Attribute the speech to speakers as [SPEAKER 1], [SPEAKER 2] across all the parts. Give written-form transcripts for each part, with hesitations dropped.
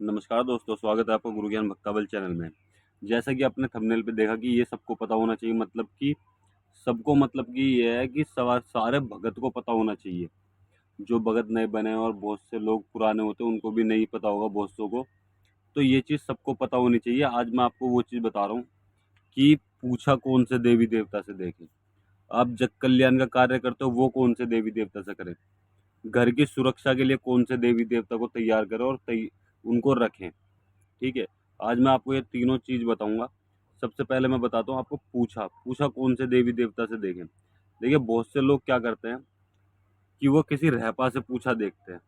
[SPEAKER 1] नमस्कार दोस्तों, स्वागत है आपका गुरु ज्ञान भक्ताबल चैनल में। जैसा कि आपने थंबनेल पे देखा कि ये सबको पता होना चाहिए, मतलब कि सबको, मतलब कि ये है कि सारे भगत को पता होना चाहिए। जो भगत नए बने हैं और बहुत से लोग पुराने होते हैं, उनको भी नहीं पता होगा बहुत सौ को। तो ये चीज़ सबको पता होनी चाहिए। आज मैं आपको वो चीज़ बता रहा हूँ कि पूछा कौन से देवी देवता से देखें। आप जग कल्याण का कार्य करते हो, वो कौन से देवी देवता से करें। घर की सुरक्षा के लिए कौन से देवी देवता को तैयार करें और उनको रखें। ठीक है, आज मैं आपको ये तीनों चीज़ बताऊँगा। सबसे पहले मैं बताता हूँ आपको पूछा कौन से देवी देवता से देखें। देखिए, बहुत से लोग क्या करते हैं कि वो किसी रहपा से पूछा देखते हैं,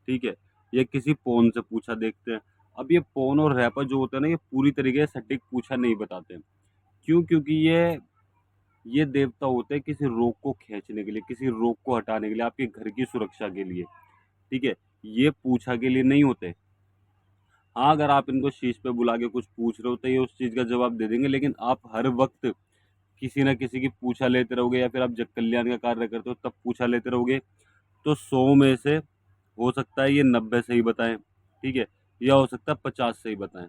[SPEAKER 1] ठीक है? या किसी पौन से पूछा देखते हैं। अब ये पौन और रहपा जो होते हैं ना, ये पूरी तरीके से सटीक पूछा नहीं बताते हैं। क्यों? क्योंकि ये देवता होते हैं किसी रोग को खींचने के लिए, किसी रोग को हटाने के लिए, आपके घर की सुरक्षा के लिए, ठीक है? ये पूछा के लिए नहीं होते। हाँ, अगर आप इनको शीश पे बुला के कुछ पूछ रहे हो तो ये उस चीज़ का जवाब दे देंगे, लेकिन आप हर वक़्त किसी न किसी की पूछा लेते रहोगे या फिर आप जग कल्याण का कार्य करते हो तब पूछा लेते रहोगे, तो 100 में से हो सकता है ये 90 सही बताएँ, ठीक है? या हो सकता है 50 सही बताएँ,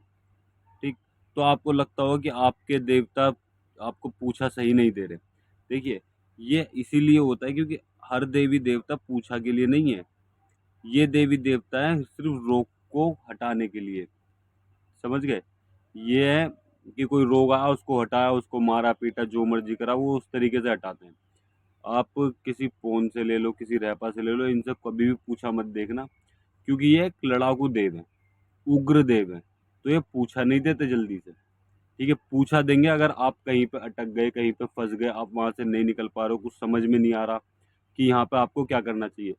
[SPEAKER 1] ठीक? तो आपको लगता होगा कि आपके देवता आपको पूछा सही नहीं दे रहे। देखिए, ये इसीलिए होता है क्योंकि हर देवी देवता पूछा के लिए नहीं है। ये देवी देवता हैं सिर्फ़ रोग को हटाने के लिए। समझ गए? ये है कि कोई रोग आया, उसको हटाया, उसको मारा-पीटा, जो मर्ज़ी करा, वो उस तरीके से हटाते हैं। आप किसी पौन से ले लो, किसी रहपा से ले लो, इनसे कभी भी पूछा मत देखना, क्योंकि ये एक लड़ाकू देव हैं, उग्र देव हैं, तो ये पूछा नहीं देते जल्दी से, ठीक है? पूछा देंगे अगर आप कहीं पे अटक गए, कहीं पे फँस गए, आप वहाँ से नहीं निकल पा रहे हो, कुछ समझ में नहीं आ रहा कि यहाँ पे आपको क्या करना चाहिए,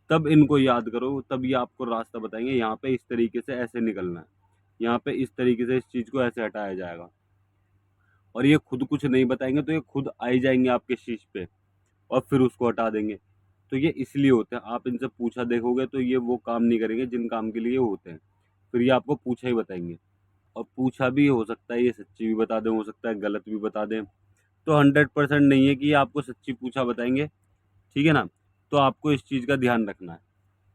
[SPEAKER 1] तब इनको याद करो, तब ये आपको रास्ता बताएँगे, यहाँ पे इस तरीके से ऐसे निकलना है। यहाँ पे इस तरीके से इस चीज़ को ऐसे हटाया जाएगा। और ये खुद कुछ नहीं बताएँगे तो ये खुद आ ही जाएँगे आपके शीश पे और फिर उसको हटा देंगे। तो ये इसलिए होते हैं, आप इनसे पूछा देखोगे तो ये वो काम नहीं करेंगे जिन काम के लिए ये होते हैं। फिर ये आपको पूछा ही बताएँगे और पूछा भी हो सकता है ये सच्ची भी बता दें, हो सकता है गलत भी बता दें। तो 100% नहीं है कि ये आपको सच्ची पूछा बताएँगे, ठीक है ना? तो आपको इस चीज़ का ध्यान रखना है।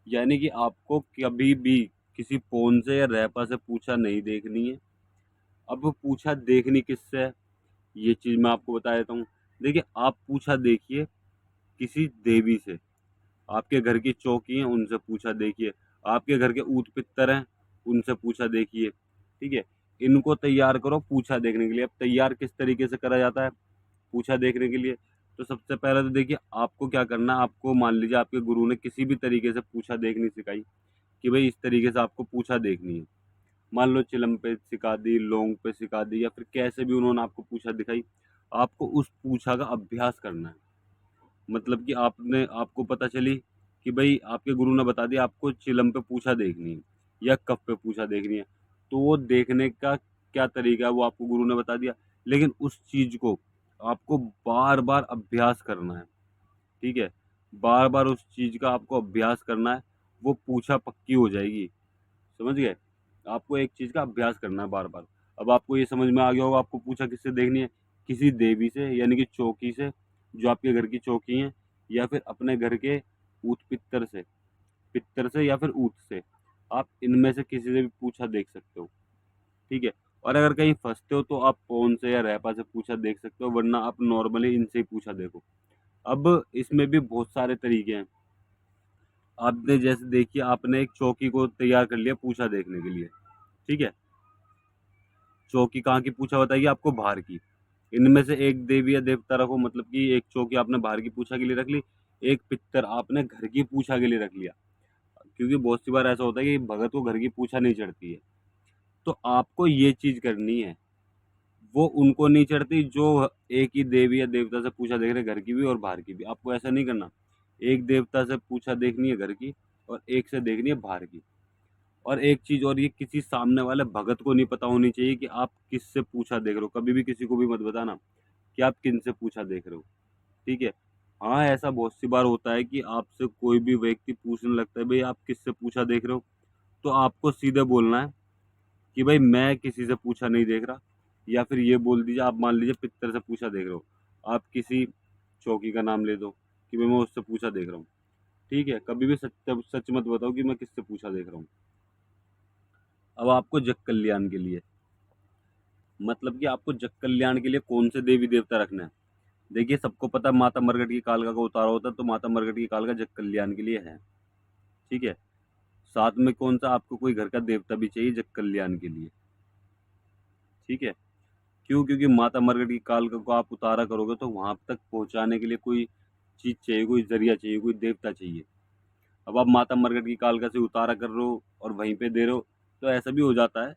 [SPEAKER 1] यानी कि आपको कभी भी किसी पौन से या रैपा से पूछा नहीं देखनी है। अब पूछा देखनी किससे है, ये चीज़ मैं आपको बता देता हूँ। देखिए, आप पूछा देखिए किसी देवी से, आपके घर की चौकी हैं, उनसे पूछा देखिए, आपके घर के ऊत-पित्तर हैं, उनसे पूछा देखिए, ठीक है? इनको तैयार करो पूछा देखने के लिए। अब तैयार किस तरीके से करा जाता है पूछा देखने के लिए? तो सबसे पहले तो देखिए, आपको क्या करना है, आपको मान लीजिए आपके गुरु ने किसी भी तरीके से पूछा देखनी सिखाई कि भई इस तरीके से आपको पूछा देखनी है। मान लो चिलम पे सिखा दी, लौंग पे सिखा दी या फिर कैसे भी उन्होंने आपको पूछा दिखाई, आपको उस पूछा का अभ्यास करना है। मतलब कि आपको पता चली कि भई आपके गुरु ने बता दिया आपको चिलम पे पूछा देखनी है या कफ पे पूछा देखनी है, तो वो देखने का क्या तरीका है वो आपको गुरु ने बता दिया, लेकिन उस चीज़ को आपको बार-बार अभ्यास करना है, ठीक है? बार-बार उस चीज़ का आपको अभ्यास करना है, वो पूछा पक्की हो जाएगी। समझ गए? आपको एक चीज़ का अभ्यास करना है बार-बार। अब आपको ये समझ में आ गया होगा आपको पूछा किससे देखनी है? किसी देवी से यानी कि चौकी से, जो आपके घर की चौकी हैं या फिर अपने घर के ऊत-पित्तर से, पित्तर से या फिर ऊत से। आप इनमें से किसी से भी पूछा देख सकते हो, ठीक है? और अगर कहीं फँसते हो तो आप फ़ोन से या रैपा से पूछा देख सकते हो, वरना आप नॉर्मली इनसे ही पूछा देखो। अब इसमें भी बहुत सारे तरीके हैं। आपने जैसे देखिए आपने एक चौकी को तैयार कर लिया पूछा देखने के लिए, ठीक है? चौकी कहाँ की पूछा बताइए आपको? बाहर की। इनमें से एक देवी या देवता रखो, मतलब कि एक चौकी आपने बाहर की पूछा के लिए रख ली, एक पित्तर आपने घर की पूछा के लिए रख लिया। क्योंकि बहुत सी बार ऐसा होता है कि भगत को घर की पूछा नहीं चढ़ती है। तो आपको ये चीज़ करनी है, वो उनको नहीं चढ़ती जो एक ही देवी या देवता से पूछा देख रहे हैं घर की भी और बाहर की भी। आपको ऐसा नहीं करना। एक देवता से पूछा देखनी है घर की और एक से देखनी है बाहर की। और एक चीज़ और, ये किसी सामने वाले भगत को नहीं पता होनी चाहिए कि आप किससे पूछा देख रहे हो। कभी भी किसी को भी मत बताना कि आप किनसे पूछा देख रहे हो, ठीक है? हाँ, ऐसा बहुत सी बार होता है कि आपसे कोई भी व्यक्ति पूछने लगता है, "भई आप किससे पूछा देख रहे हो?" तो आपको सीधे बोलना है कि भई मैं किसी से पूछा नहीं देख रहा, या फिर ये बोल दीजिए, आप मान लीजिए पित्तर से पूछा देख रहे हो। आप किसी चौकी का नाम ले दो कि भई मैं उससे पूछा देख रहा हूँ, ठीक है? कभी भी सच सच मत बताओ कि मैं किससे पूछा देख रहा हूँ। अब आपको जग कल्याण के लिए, मतलब कि आपको जग कल्याण के लिए कौन से देवी देवता रखना है। देखिए, सबको पता है माता मरघट की कालका का उतारा होता है, तो माता मरघट की कालका जग कल्याण के लिए है। ठीक है। साथ में कौन सा आपको कोई घर का देवता भी चाहिए जग कल्याण के लिए। ठीक है। क्यों? क्योंकि माता मरघट की कालका को आप उतारा करोगे तो वहां तक पहुंचाने के लिए कोई चीज चाहिए, कोई जरिया चाहिए, कोई देवता चाहिए। अब आप माता मरघट की कालका से उतारा कर रहे हो और वहीं पे दे रहे हो, तो ऐसा भी हो जाता है।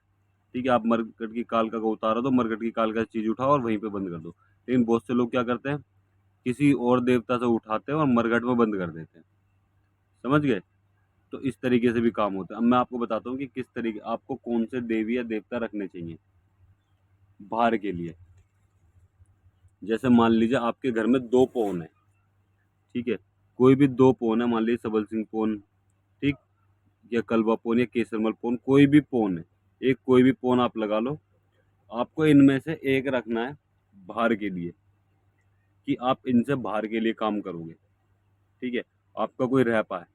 [SPEAKER 1] ठीक है, आप मरघट की कालका को उतारो तो मरघट की कालका से चीज उठाओ और वहीं पे बंद कर दो। लेकिन बहुत से लोग क्या करते हैं, किसी और देवता से उठाते हैं और मरघट में बंद कर देते हैं। समझ गए? तो इस तरीके से भी काम होता है। अब मैं आपको बताता हूँ कि किस तरीके आपको कौन से देवी या देवता रखने चाहिए बाहर के लिए। जैसे मान लीजिए आपके घर में 2 पौन है। ठीक है। कोई भी 2 पौन है, मान लीजिए सबल सिंह पौन, ठीक, या कलवा पौन या केसरमल पौन, कोई भी पौन है, एक कोई भी पौन आप लगा लो। आपको इनमें से एक रखना है बाहर के लिए, कि आप इनसे बाहर के लिए काम करोगे। ठीक है। आपका कोई रहपा है,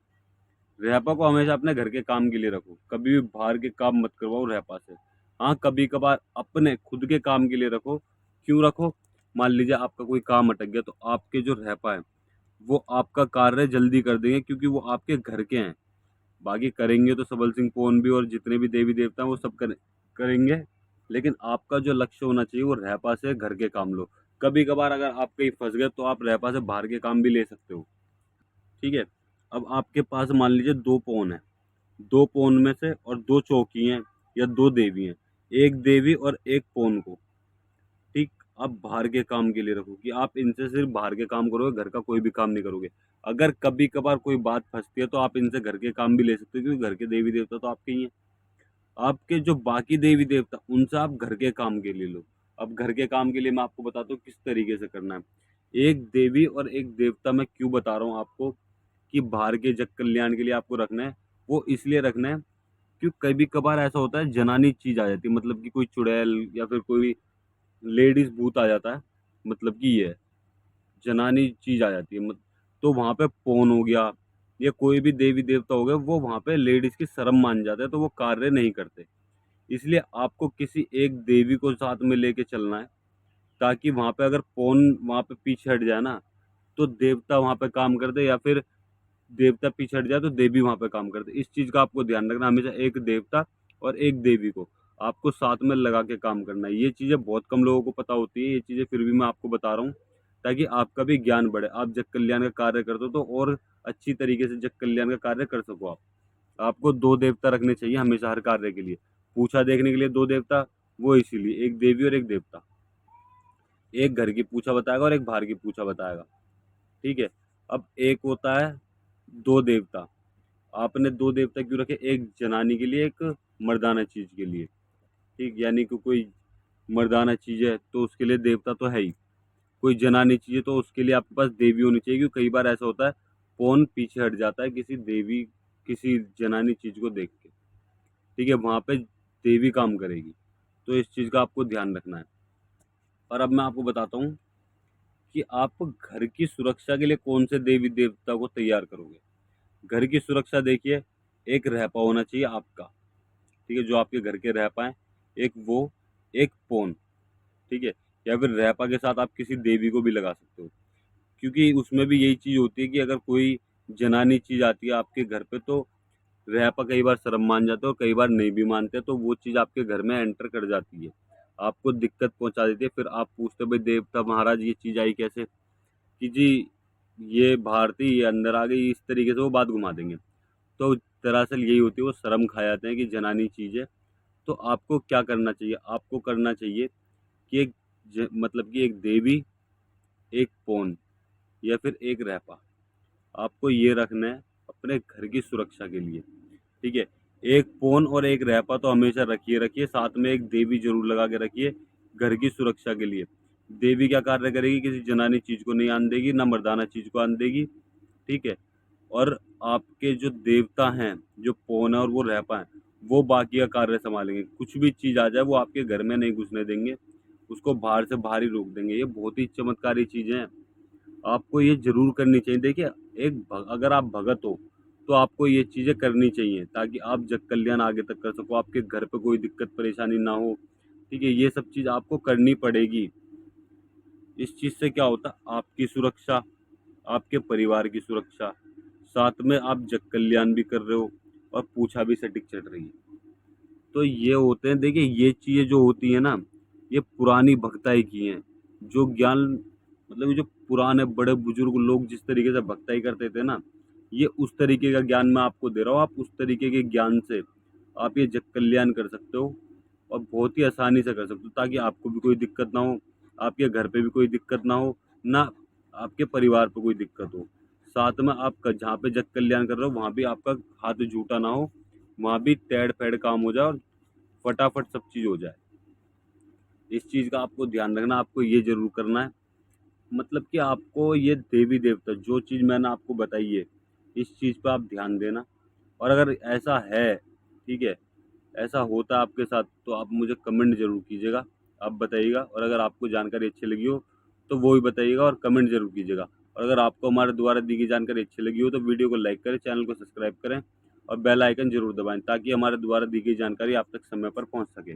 [SPEAKER 1] रहपा को हमेशा अपने घर के काम के लिए रखो, कभी भी बाहर के काम मत करवाओ रहपा से। हाँ, कभी कभार अपने खुद के काम के लिए रखो। क्यों रखो? मान लीजिए आपका कोई काम अटक गया, तो आपके जो रहपा है वो आपका कार्य जल्दी कर देंगे, क्योंकि वो आपके घर के हैं। बाकी करेंगे तो सबल सिंह पौन भी और जितने भी देवी देवता हैं वो सब करेंगे। लेकिन आपका जो लक्ष्य होना चाहिए वो रहपा से घर के काम लो। कभी कभार अगर आप कहीं फंस गए तो आप रहपा से बाहर के काम भी ले सकते हो। ठीक है। अब आपके पास मान लीजिए 2 पौन है, 2 पौन में से और 2 चौकी हैं या 2 देवी हैं, एक देवी और एक पौन को, ठीक, आप बाहर के काम के लिए रखो, कि आप इनसे सिर्फ बाहर के काम करोगे, घर का कोई भी काम नहीं करोगे। अगर कभी कभार कोई बात फंसती है तो आप इनसे घर के काम भी ले सकते हो, क्योंकि घर के देवी देवता तो आपके ही हैं। आपके जो बाकी देवी देवता उनसे आप घर के काम के लिए लो। अब घर के काम के लिए मैं आपको बताता हूँ किस तरीके से करना है। एक देवी और एक देवता मैं क्यों बता रहा हूँ आपको कि बाहर के जग कल्याण के लिए आपको रखना है, वो इसलिए रखना है क्योंकि कभी कभार ऐसा होता है जनानी चीज आ जाती है, मतलब कि कोई चुड़ैल या फिर कोई लेडीज भूत आ जाता है, मतलब कि ये है, जनानी चीज आ जाती है, तो वहां पे पौन हो गया या कोई भी देवी देवता हो गया, वो वहां पे लेडीज की शर्म मान जाते हैं, तो वो कार्य नहीं करते। इसलिए आपको किसी एक देवी को साथ में लेके चलना है, ताकि वहां पे अगर पौन वहां पे पीछे हट जाए ना, तो देवता वहां पे काम कर दे, या फिर देवता पीछे हट जाए तो देवी वहां पे काम कर दे। इस चीज का आपको ध्यान रखना, हमेशा एक देवता और एक देवी को आपको साथ में लगा के काम करना है। ये चीजें बहुत कम लोगों को पता होती है, ये चीजें फिर भी मैं आपको बता रहा हूँ ताकि आपका भी ज्ञान बढ़े, आप जग कल्याण का कार्य करते हो तो और अच्छी तरीके से जग कल्याण का कार्य कर सको आप। आपको 2 देवता रखने चाहिए हमेशा हर कार्य के लिए। पूछा देखने के लिए 2 देवता, वो इसीलिए एक देवी और एक देवता, एक घर की पूछा बताएगा और एक बाहर की पूछा बताएगा। ठीक है। अब एक होता है 2 देवता, आपने 2 देवता क्यों रखे, एक जनानी के लिए, एक मर्दाना चीज के लिए। ठीक, यानी कि कोई मर्दाना चीज है तो उसके लिए देवता तो है ही, कोई जनानी चीज है तो उसके लिए आपके पास देवी होनी चाहिए, क्योंकि कई बार ऐसा होता है कौन पीछे हट जाता है किसी देवी, किसी जनानी चीज को देख के। ठीक है, वहां पे देवी काम करेगी, तो इस चीज का आपको ध्यान रखना है। और अब मैं आपको बताता हूँ कि आप घर की सुरक्षा के लिए कौन से देवी देवता को तैयार करोगे। घर की सुरक्षा देखिए, एक रहपा होना चाहिए आपका, ठीक है, जो आपके घर के रहपा है, एक वो, एक पौन। ठीक है। या फिर रहपा के साथ आप किसी देवी को भी लगा सकते हो, क्योंकि उसमें भी यही चीज होती है कि अगर कोई जनानी चीज आती है आपके घर पे, तो रहपा कई बार शर्म मान जाते हैं और कई बार नहीं भी मानते, तो वो चीज आपके घर में एंटर कर जाती है, आपको दिक्कत पहुंचा देती है। फिर आप पूछते हो, भाई देवता महाराज ये चीज आई कैसे, कि जी ये बाहर थी, ये अंदर आ गई, इस तरीके से वो बात घुमा देंगे। तो दरअसल यही होती है, वो शर्म खा जाते हैं कि जनानी चीज है। तो आपको क्या करना चाहिए, आपको करना चाहिए कि एक मतलब कि एक देवी, एक पौन या फिर एक रहपा, आपको ये रखना है अपने घर की सुरक्षा के लिए। ठीक है। एक पौन और एक रहपा तो हमेशा रखिए रखिए, साथ में एक देवी जरूर लगा के रखिए घर की सुरक्षा के लिए। देवी क्या कार्य करेगी, किसी जनानी चीज को नहीं आन देगी, ना मर्दाना चीज को आन देगी। ठीक है। और आपके जो देवता हैं, जो पौन है और वो रहपा है, वो बाकी का कार्य संभालेंगे। कुछ भी चीज आ जाए वो आपके घर में नहीं घुसने देंगे, उसको बाहर से बाहर ही रोक देंगे। ये बहुत ही चमत्कारी चीजें हैं, आपको ये जरूर करनी चाहिए। देखिए, अगर आप भगत हो तो आपको ये चीज़ें करनी चाहिए ताकि आप जग कल्याण आगे तक कर सको, आपके घर पे कोई दिक्कत परेशानी ना हो। ठीक है, ये सब चीज़ आपको करनी पड़ेगी। इस चीज़ से क्या होता है, आपकी सुरक्षा, आपके परिवार की सुरक्षा, साथ में आप जग कल्याण भी कर रहे हो और पूछा भी सटीक चढ़ रही है। तो ये होते हैं, देखिए ये चीज़ें जो होती हैं ना, ये पुरानी भक्ताई की हैं। जो ज्ञान मतलब ये जो पुराने बड़े बुजुर्ग लोग जिस तरीके से भक्ताई करते थे ना, ये उस तरीके का ज्ञान मैं आपको दे रहा हूँ। आप उस तरीके के ज्ञान से आप ये जग कल्याण कर सकते हो और बहुत ही आसानी से कर सकते हो, ताकि आपको भी कोई दिक्कत ना हो, आपके घर पे भी कोई दिक्कत ना हो, ना आपके परिवार पे कोई दिक्कत हो। साथ में आप जहाँ पे जग कल्याण कर रहे हो वहाँ भी आपका हाथ झूठा ना हो, वहाँ भी टेढ़ फेढ़ काम हो जाए और फटाफट सब चीज़ हो जाए। इस चीज़ का आपको ध्यान रखना, आपको ये ज़रूर करना है। मतलब कि आपको ये देवी देवता जो चीज़ मैंने आपको बताई है, इस चीज़ पे आप ध्यान देना। और अगर ऐसा है, ठीक है, ऐसा होता है आपके साथ, तो आप मुझे कमेंट ज़रूर कीजिएगा, आप बताइएगा। और अगर आपको जानकारी अच्छी लगी हो तो वो भी बताइएगा और कमेंट ज़रूर कीजिएगा। और अगर आपको हमारे द्वारा दी गई जानकारी अच्छी लगी हो तो वीडियो को लाइक करें, चैनल को सब्सक्राइब करें और बेल आइकन ज़रूर दबाएँ ताकि हमारे द्वारा दी गई जानकारी आप तक समय पर पहुँच सके।